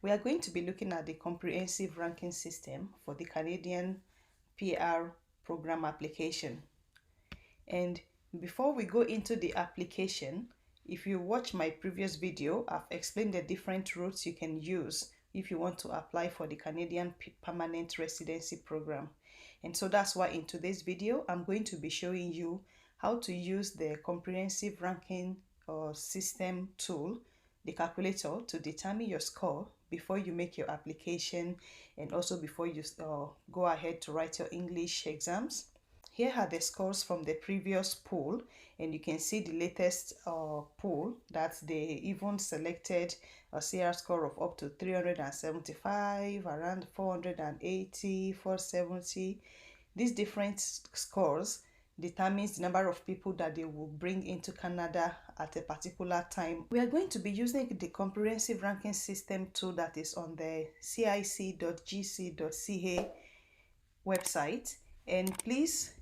We are going to be looking at the comprehensive ranking system for the Canadian PR program application. And before we go into the application, if you watch my previous video, I've explained the different routes you can use if you want to apply for the Canadian Permanent Residency Program. And so that's why in today's video, I'm going to be showing you how to use the comprehensive ranking system tool, the calculator, to determine your score before you make your application and also before you go ahead to write your English exams. Here are the scores from the previous poll, and you can see the latest poll that they even selected a CR score of up to 375, around 480, 470. These different scores determines the number of people that they will bring into Canada at a particular time. We are going to be using the comprehensive ranking system tool that is on the cic.gc.ca website, and please,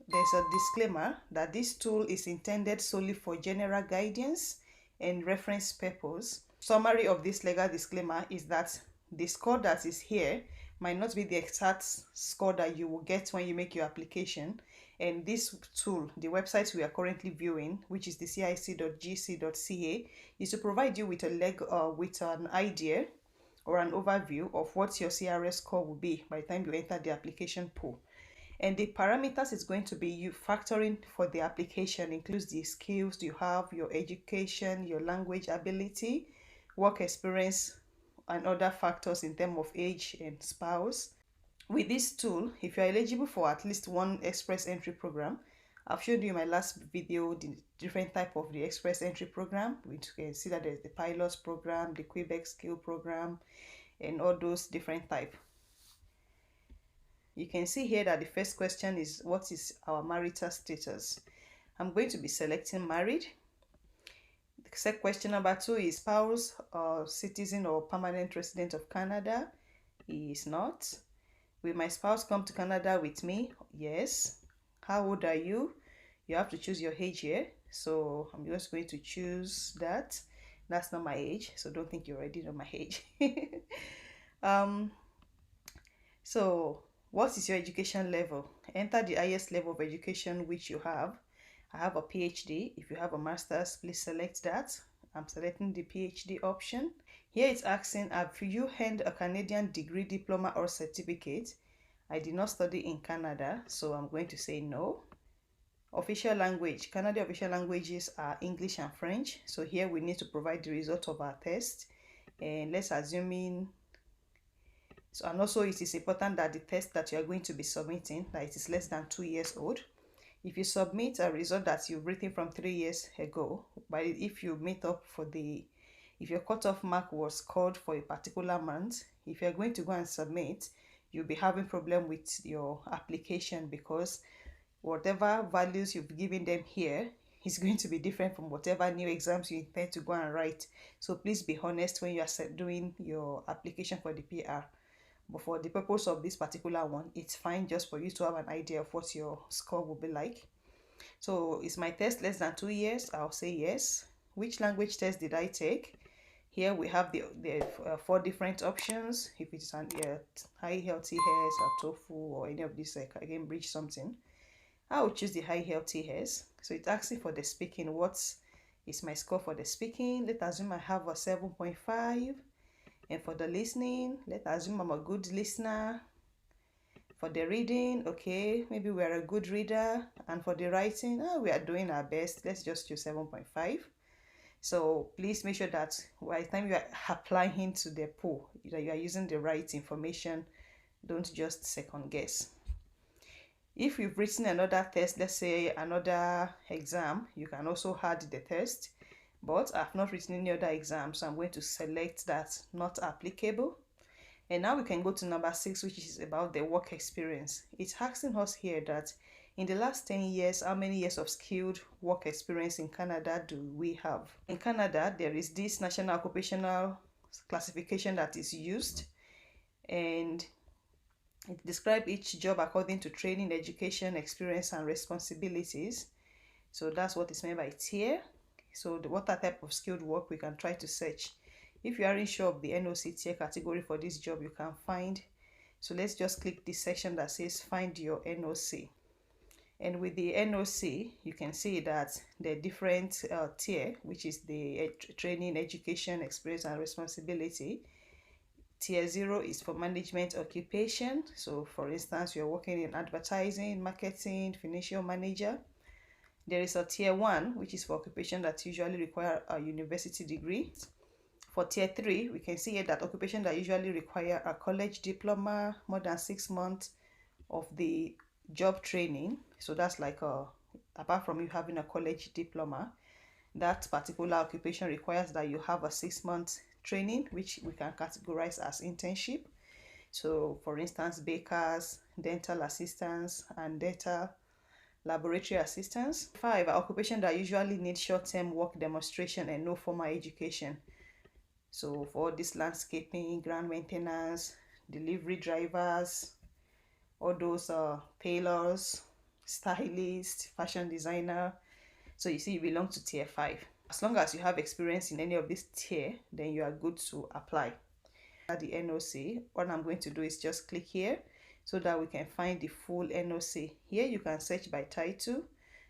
there's a disclaimer that this tool is intended solely for general guidance and reference purpose. Summary of this legal disclaimer is that the score that is here might not be the exact score that you will get when you make your application. And this tool, the website we are currently viewing, which is the cic.gc.ca, is to provide you with with an idea or an overview of what your CRS score will be by the time you enter the application pool. And the parameters is going to be you factoring for the application includes the skills you have, your education, your language ability, work experience, and other factors in terms of age and spouse. With this tool, if you're eligible for at least one express entry program, I've showed you in my last video the different type of the express entry program, which you can see that there's the pilot program, the Quebec skill program, and all those different type. You can see here that the first question is, what is our marital status? I'm going to be selecting married. The second question number 2 is spouse or citizen or permanent resident of Canada. He is not. Will my spouse come to Canada with me? Yes. How old are you? You have to choose your age here. So I'm just going to choose that. That's not my age, so don't think you already know my age. So what is your education level? Enter the highest level of education which you have. I have a PhD. If you have a master's, please select that. I'm selecting the PhD option. Here it's asking, have you earned a Canadian degree, diploma, or certificate? I did not study in Canada, so I'm going to say no. Official language. Canadian official languages are English and French. So here we need to provide the result of our test. And let's assume so, and also it is important that the test that you are going to be submitting, that it is less than 2 years old. If you submit a result that you've written from 3 years ago, but if you meet up for if your cutoff mark was scored for a particular month, if you're going to go and submit, you'll be having problem with your application because whatever values you've given them here is going to be different from whatever new exams you intend to go and write. So please be honest when you are doing your application for the PR. But for the purpose of this particular one, it's fine just for you to have an idea of what your score will be like. So is my test less than 2 years? I'll say yes. Which language test did I take? Here we have the 4 different options. If it's an high healthy hairs or TOEFL or any of these, again, bridge something, I will choose the high healthy hairs. So it's asking for the speaking. What is my score for the speaking? Let's assume I have a 7.5. And for the listening, let's assume I'm a good listener. For the reading, okay, maybe we're a good reader. And for the writing, we are doing our best. Let's just choose 7.5. So please make sure that by the time you are applying to the poll, that you are using the right information. Don't just second guess. If you've written another test, let's say another exam, you can also add the test. But I've not written any other exam, so I'm going to select that not applicable. And now we can go to number 6, which is about the work experience. It's asking us here that in the last 10 years, how many years of skilled work experience in Canada do we have? In Canada, there is this national occupational classification that is used, and it describes each job according to training, education, experience, and responsibilities. So that's what is meant by it here. So what type of skilled work we can try to search If you aren't sure of the NOC tier category for this job, you can find, so let's just click this section that says find your NOC. And with the NOC, you can see that the different tier, which is the training, education, experience, and responsibility. Tier 0 is for management occupation. So for instance, you're working in advertising, marketing, financial manager. There is a tier 1, which is for occupation that usually require a university degree. For tier 3, we can see here that occupation that usually require a college diploma, more than 6 months of the job training. So that's like apart from you having a college diploma, that particular occupation requires that you have a 6-month training, which we can categorize as internship. So for instance, bakers, dental assistants, and data laboratory assistants. 5, occupation that usually need short-term work demonstration and no formal education. So for this landscaping, ground maintenance, delivery drivers, all those tailors, stylists, fashion designer. So you see, you belong to tier 5. As long as you have experience in any of this tier, then you are good to apply. At the NOC, what I'm going to do is just click here so that we can find the full NOC. Here you can search by title.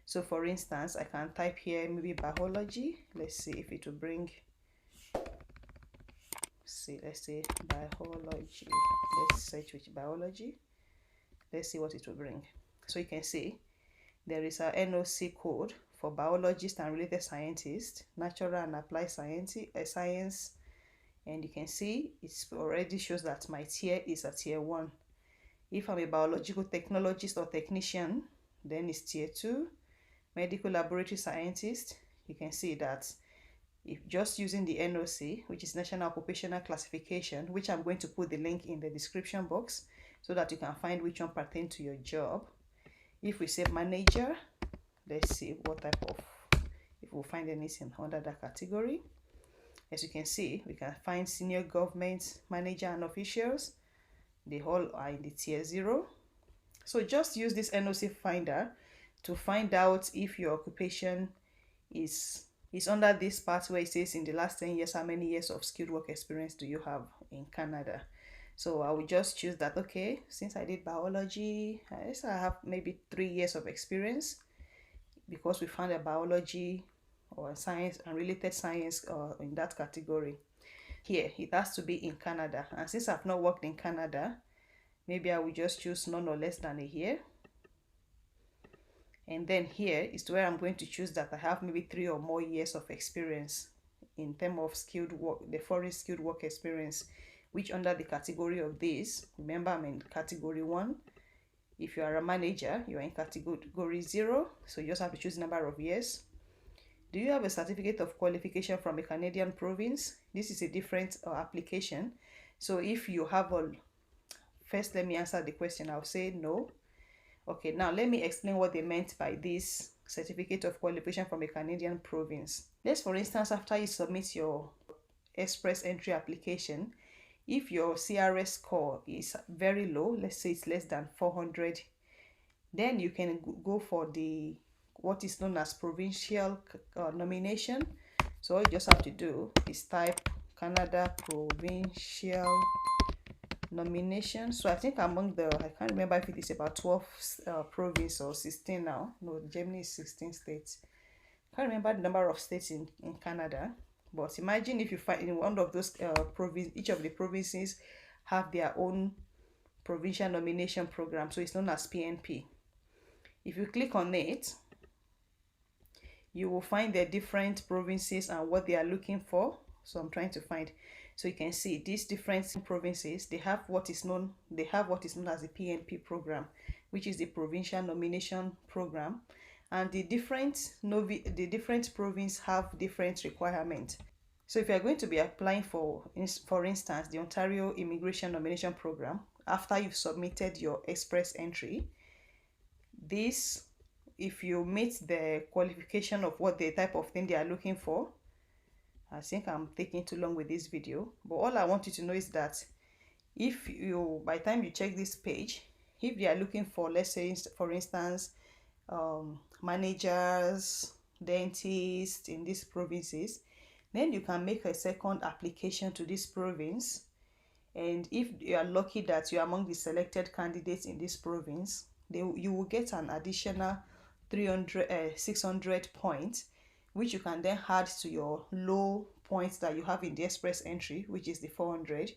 So for instance, I can type here maybe biology. Let's see if it will bring, let's say biology. Let's search with biology. Let's see what it will bring. So you can see there is a NOC code for biologists and related scientists, natural and applied science, and you can see it already shows that my tier is a tier 1. If I'm a biological technologist or technician, then it's tier 2. Medical laboratory scientist, you can see that if just using the NOC, which is National Occupational Classification, which I'm going to put the link in the description box so that you can find which one pertains to your job. If we say manager, let's see what type of, if we'll find anything under that category. As you can see, we can find senior government manager and officials. They all are in the tier 0. So just use this NOC finder to find out if your occupation is under this part where it says in the last 10 years, how many years of skilled work experience do you have in Canada. So I will just choose that, okay, since I did biology, I have maybe 3 years of experience because we found a biology or science and related science in that category. Here, it has to be in Canada. And since I've not worked in Canada, maybe I will just choose none or less than a year. And then here is where I'm going to choose that I have maybe 3 or more years of experience in terms of skilled work, the foreign skilled work experience, which under the category of this, remember I'm in category 1. If you are a manager, you are in category 0, so you just have to choose the number of years. Do you have a certificate of qualification from a Canadian province? This is a different application. So if you have all, first let me answer the question. I'll say no. Okay, now let me explain what they meant by this certificate of qualification from a Canadian province. Let's, for instance, after you submit your express entry application, if your CRS score is very low, let's say it's less than 400, then you can go for the what is known as provincial nomination. So all you just have to do is type Canada provincial nomination. So I think among the, I can't remember if it is about 12 province or 16 now. No, Germany is 16 states. I can't remember the number of states in Canada. But imagine if you find in one of those provinces, each of the provinces have their own provincial nomination program. So it's known as PNP. If you click on it, you will find the different provinces and what they are looking for. So I'm trying to find. So you can see these different provinces, they have what is known as the PNP program, which is the provincial nomination program. And the different provinces have different requirements. So if you're going to be applying for instance, the Ontario Immigration Nomination Program, after you've submitted your express entry, this, if you meet the qualification of what the type of thing they are looking for, I think I'm taking too long with this video, but all I want you to know is that if you, by the time you check this page, if they are looking for, let's say, for instance, managers, dentists in these provinces, Then you can make a second application to this province, and if you are lucky that you are among the selected candidates in this province, you will get an additional 600 points, which you can then add to your low points that you have in the express entry, which is the 400.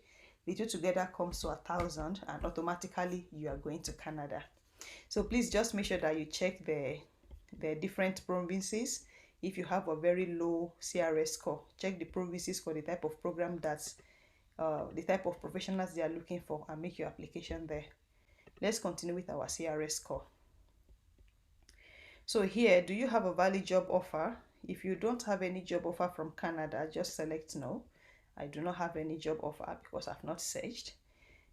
The two together comes to 1,000, and automatically you are going to Canada. So please just make sure that you check the different provinces. If you have a very low CRS score, check the provinces for the type of program that's the type of professionals they are looking for, and make your application there. Let's continue with our CRS score. So here, do you have a valid job offer? If you don't have any job offer from Canada, just select no. I do not have any job offer because I've not searched.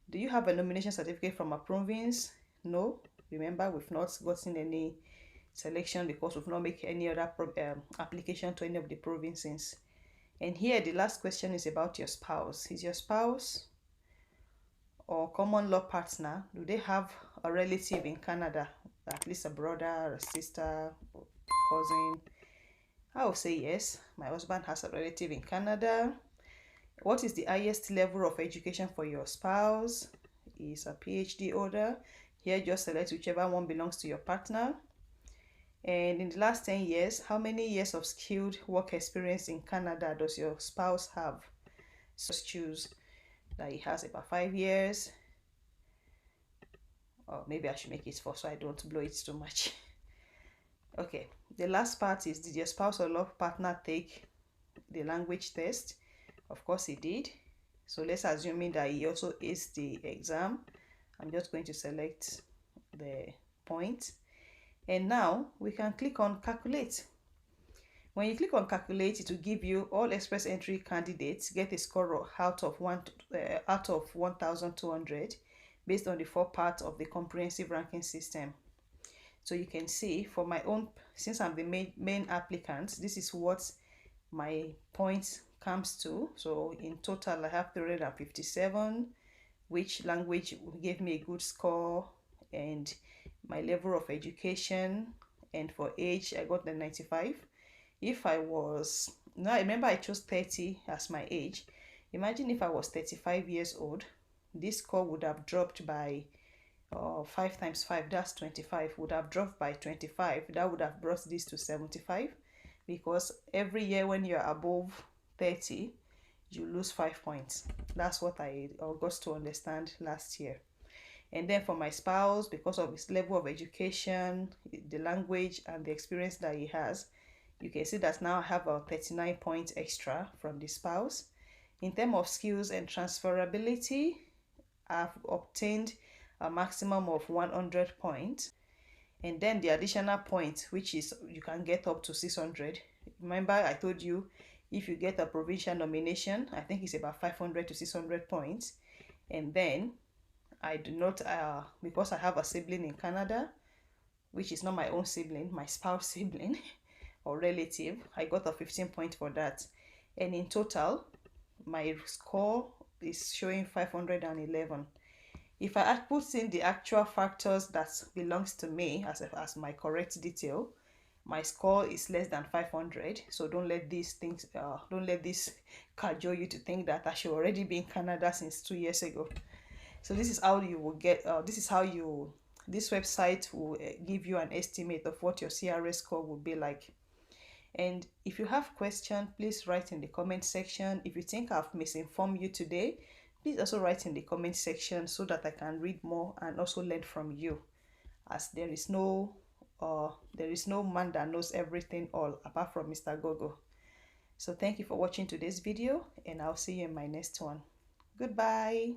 Do you have a nomination certificate from a province? No. Remember, we've not gotten any selection because we've not made any other application to any of the provinces. And here the last question is about your spouse. Is your spouse or common law partner, do they have a relative in Canada, at least a brother, a sister, cousin? I will say yes. My husband has a relative in Canada. What is the highest level of education for your spouse? Is a PhD holder. Here just select whichever one belongs to your partner. And in the last 10 years, how many years of skilled work experience in Canada does your spouse have? So choose that he has about 5 years. Or maybe I should make it 4 so I don't blow it too much. Okay, the last part is, did your spouse or love partner take the language test? Of course he did. So let's assume that he also aced the exam. I'm just going to select the point. And now we can click on calculate. When you click on calculate, it will give you all express entry candidates get a score out of 1,200 based on the 4 parts of the comprehensive ranking system. So you can see for my own, since I'm the main applicant, this is what my points comes to. So in total I have 357, which language gave me a good score, and my level of education, and for age I got the 95. If I was, now remember I chose 30 as my age. Imagine if I was 35 years old, this score would have dropped by 5 times 5, that's 25, would have dropped by 25. That would have brought this to 75, because every year when you're above 30 you lose 5 points. That's what I got to understand last year. And then for my spouse, because of his level of education, the language, and the experience that he has, you can see that now I have a 39 points extra from the spouse. In terms of skills and transferability, I've obtained a maximum of 100 points. And then the additional point, which is you can get up to 600. Remember I told you if you get a provincial nomination, I think it's about 500 to 600 points. And then I do not, because I have a sibling in Canada, which is not my own sibling, my spouse sibling or relative, I got a 15 point for that. And in total, my score is showing 511. If I put in the actual factors that belongs to me as my correct detail, my score is less than 500. So don't let these things, don't let this cajole you to think that I should already be in Canada since 2 years ago. So this is how you will get, this website will give you an estimate of what your CRS score will be like. And if you have questions, please write in the comment section. If you think I've misinformed you today, please also write in the comment section so that I can read more and also learn from you, as there is no man that knows everything all apart from Mr. Gogo. So thank you for watching today's video, and I'll see you in my next one. Goodbye.